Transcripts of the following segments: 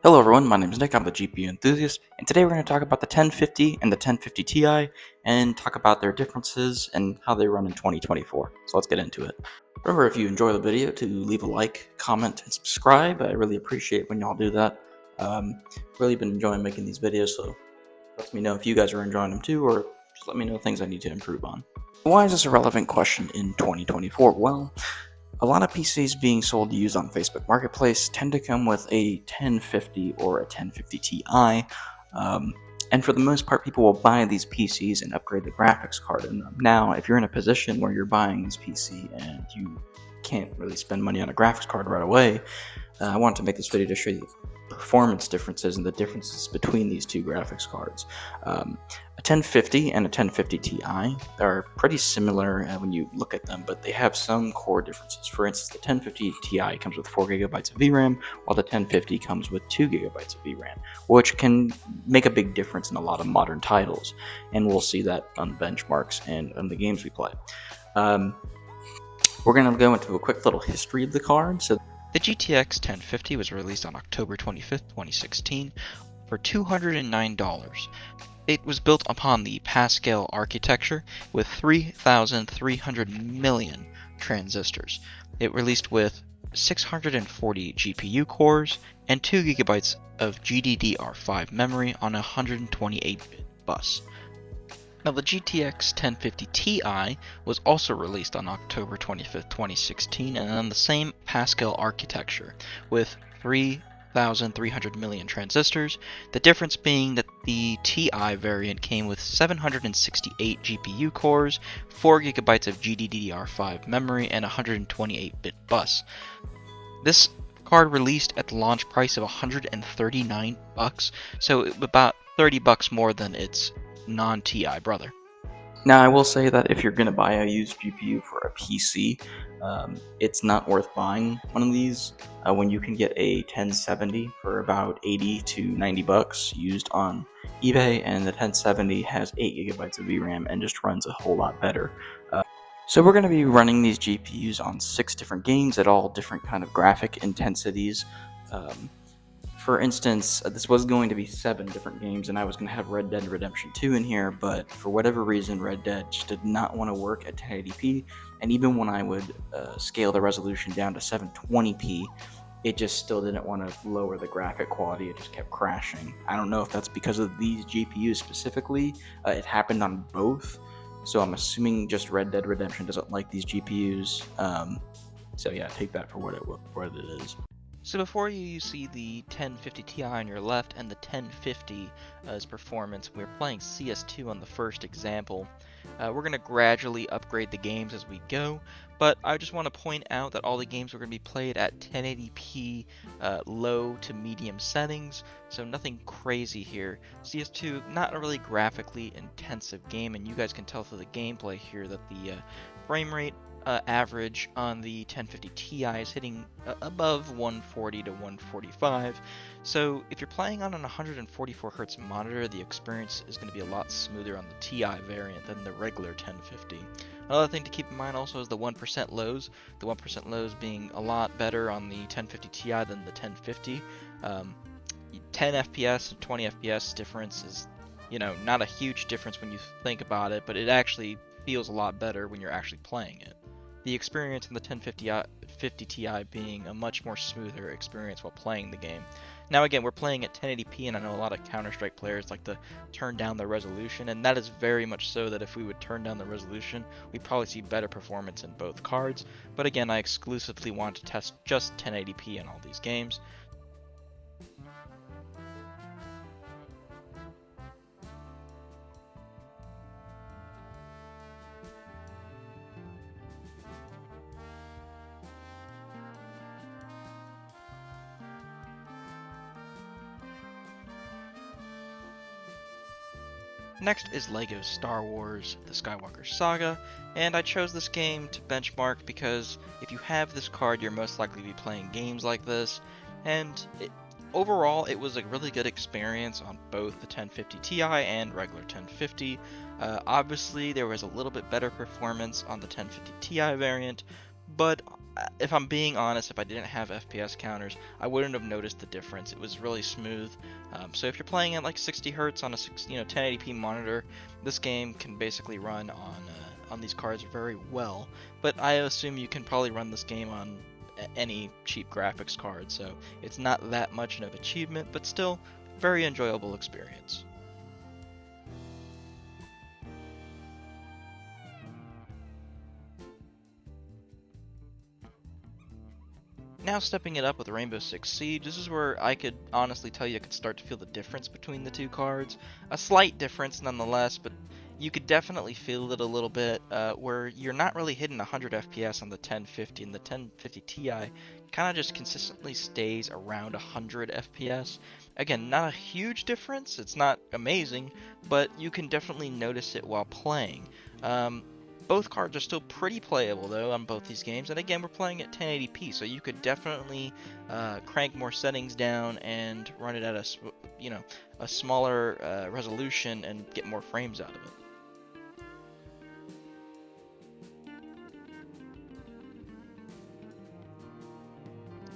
Hello everyone, my name is Nick, I'm the GPU enthusiast, and today we're going to talk about the 1050 and the 1050 Ti, and talk about their differences and how they run in 2024. So let's get into it. Remember, if you enjoy the video, to leave a like, comment, and subscribe. I really appreciate when y'all do that. Really been enjoying making these videos, so let me know if you guys are enjoying them too, or just let me know things I need to improve on. Why is this a relevant question in 2024? Well, a lot of PCs being sold used on Facebook Marketplace tend to come with a 1050 or a 1050 Ti, and for the most part, people will buy these PCs and upgrade the graphics card in them. Now, if you're in a position where you're buying this PC and you can't really spend money on a graphics card right away, I wanted to make this video to show you performance differences and the differences between these two graphics cards. A 1050 and a 1050 Ti are pretty similar when you look at them, but they have some core differences. For instance, the 1050 Ti comes with 4GB of VRAM, while the 1050 comes with 2GB of VRAM, which can make a big difference in a lot of modern titles, and we'll see that on benchmarks and on the games we play. We're going to go into a quick little history of the card. So the GTX 1050 was released on October 25th, 2016 for $209. It was built upon the Pascal architecture with 3,300 million transistors. It released with 640 GPU cores and 2GB of GDDR5 memory on a 128-bit bus. Now, the GTX 1050 Ti was also released on October 25th, 2016, and on the same Pascal architecture with 3,300 million transistors, the difference being that the Ti variant came with 768 GPU cores, 4GB of GDDR5 memory, and a 128-bit bus. This card released at the launch price of $139, so about $30 more than its non-Ti brother. Now, I will say that if you're going to buy a used GPU for a PC, it's not worth buying one of these when you can get a 1070 for about 80 to 90 bucks used on eBay, and the 1070 has 8GB of VRAM and just runs a whole lot better. So we're going to be running these GPUs on 6 different games at all different kind of graphic intensities. For instance, this was going to be 7 different games, and I was going to have Red Dead Redemption 2 in here, but for whatever reason, Red Dead just did not want to work at 1080p, and even when I would scale the resolution down to 720p, it just still didn't want to lower the graphic quality. It just kept crashing. I don't know if that's because of these GPUs specifically. It happened on both, so I'm assuming just Red Dead Redemption doesn't like these GPUs. So yeah, take that for what it is. So before you see the 1050 Ti on your left and the 1050's performance, we're playing CS2 on the first example. We're going to gradually upgrade the games as we go, but I just want to point out that all the games are going to be played at 1080p low to medium settings, so nothing crazy here. CS2, not a really graphically intensive game, and you guys can tell through the gameplay here that the frame rate average on the 1050 Ti is hitting above 140 to 145. So if you're playing on an 144Hz monitor, the experience is going to be a lot smoother on the Ti variant than the regular 1050. Another thing to keep in mind also is the 1% lows. The 1% lows being a lot better on the 1050 Ti than the 1050. 10 FPS and 20 FPS difference is, not a huge difference when you think about it, but it actually feels a lot better when you're actually playing it. The experience in the 1050 Ti being a much more smoother experience while playing the game. Now again, we're playing at 1080p, and I know a lot of Counter-Strike players like to turn down the resolution, and that is very much so that if we would turn down the resolution, we'd probably see better performance in both cards. But again, I exclusively want to test just 1080p in all these games. Next is LEGO Star Wars The Skywalker Saga, and I chose this game to benchmark because if you have this card, you're most likely to be playing games like this, and overall it was a really good experience on both the 1050 Ti and regular 1050. Obviously there was a little bit better performance on the 1050 Ti variant, but if I'm being honest, if I didn't have FPS counters, I wouldn't have noticed the difference. It was really smooth. So if you're playing at like 60 hertz on a 1080p monitor, this game can basically run on these cards very well. But I assume you can probably run this game on any cheap graphics card, so it's not that much of an achievement, but still very enjoyable experience. Now stepping it up with Rainbow Six Siege, this is where I could honestly tell you I could start to feel the difference between the two cards. A slight difference nonetheless, but you could definitely feel it a little bit, where you're not really hitting 100 FPS on the 1050, and the 1050 Ti kind of just consistently stays around 100 FPS. Again, not a huge difference, it's not amazing, but you can definitely notice it while playing. Both cards are still pretty playable though on both these games, and again we're playing at 1080p, so you could definitely crank more settings down and run it at a smaller resolution and get more frames out of it.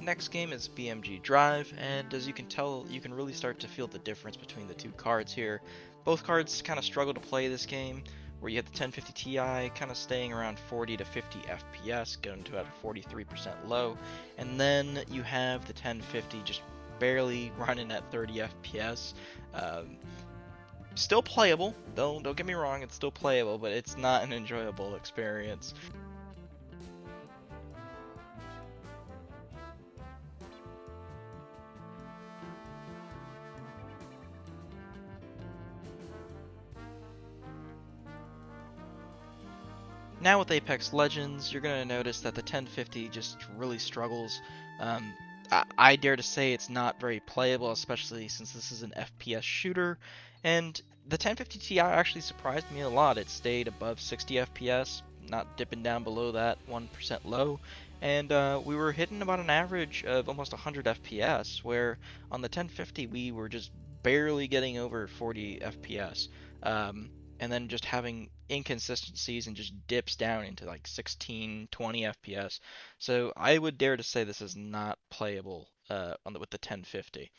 Next game is BeamNG.drive, and as you can tell, you can really start to feel the difference between the two cards here. Both cards kind of struggle to play this game, where you have the 1050 Ti kind of staying around 40 to 50 FPS, going to about 43% low, and then you have the 1050 just barely running at 30 FPS. Still playable, don't get me wrong, it's still playable, but it's not an enjoyable experience. Now with Apex Legends, you're going to notice that the 1050 just really struggles. I dare to say it's not very playable, especially since this is an FPS shooter. And the 1050 Ti actually surprised me a lot. It stayed above 60 FPS, not dipping down below that 1% low. And we were hitting about an average of almost 100 FPS, where on the 1050 we were just barely getting over 40 FPS. And then just having inconsistencies and just dips down into like 16, 20 FPS. So I would dare to say this is not playable with the 1050.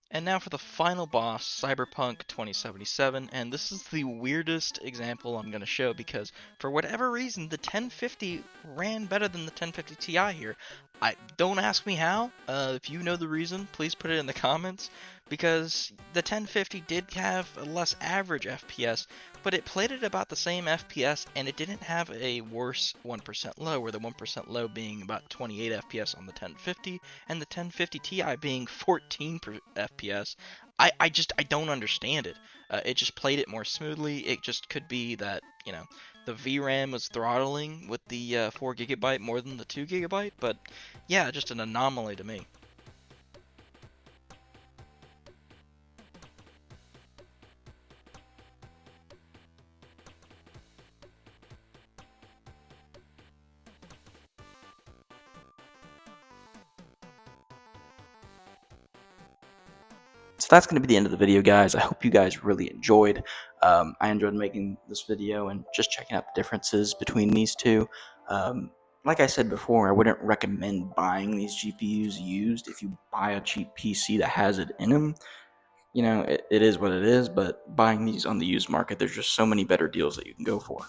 And now for the final boss, Cyberpunk 2077, and this is the weirdest example I'm going to show because for whatever reason the 1050 ran better than the 1050 Ti here. Don't ask me how. If you know the reason, please put it in the comments because the 1050 did have a less average FPS, but it played at about the same FPS and it didn't have a worse 1% low, where the 1% low being about 28 FPS on the 1050 and the 1050 Ti being 14 FPS. I don't understand it. It just played it more smoothly. It just could be that the VRAM was throttling with the 4 GB more than the 2 GB, but yeah, just an anomaly to me. So that's going to be the end of the video, guys. I hope you guys really enjoyed. I enjoyed making this video and just checking out the differences between these two. Like I said before, I wouldn't recommend buying these GPUs used. If you buy a cheap PC that has it in them, it is what it is, but buying these on the used market, there's just so many better deals that you can go for.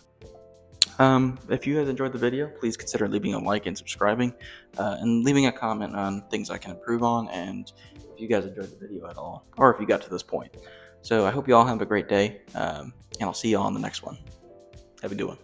If you guys enjoyed the video, please consider leaving a like and subscribing, and leaving a comment on things I can improve on, and if you guys enjoyed the video at all, or if you got to this point. So I hope you all have a great day, and I'll see you all on the next one. Have a good one.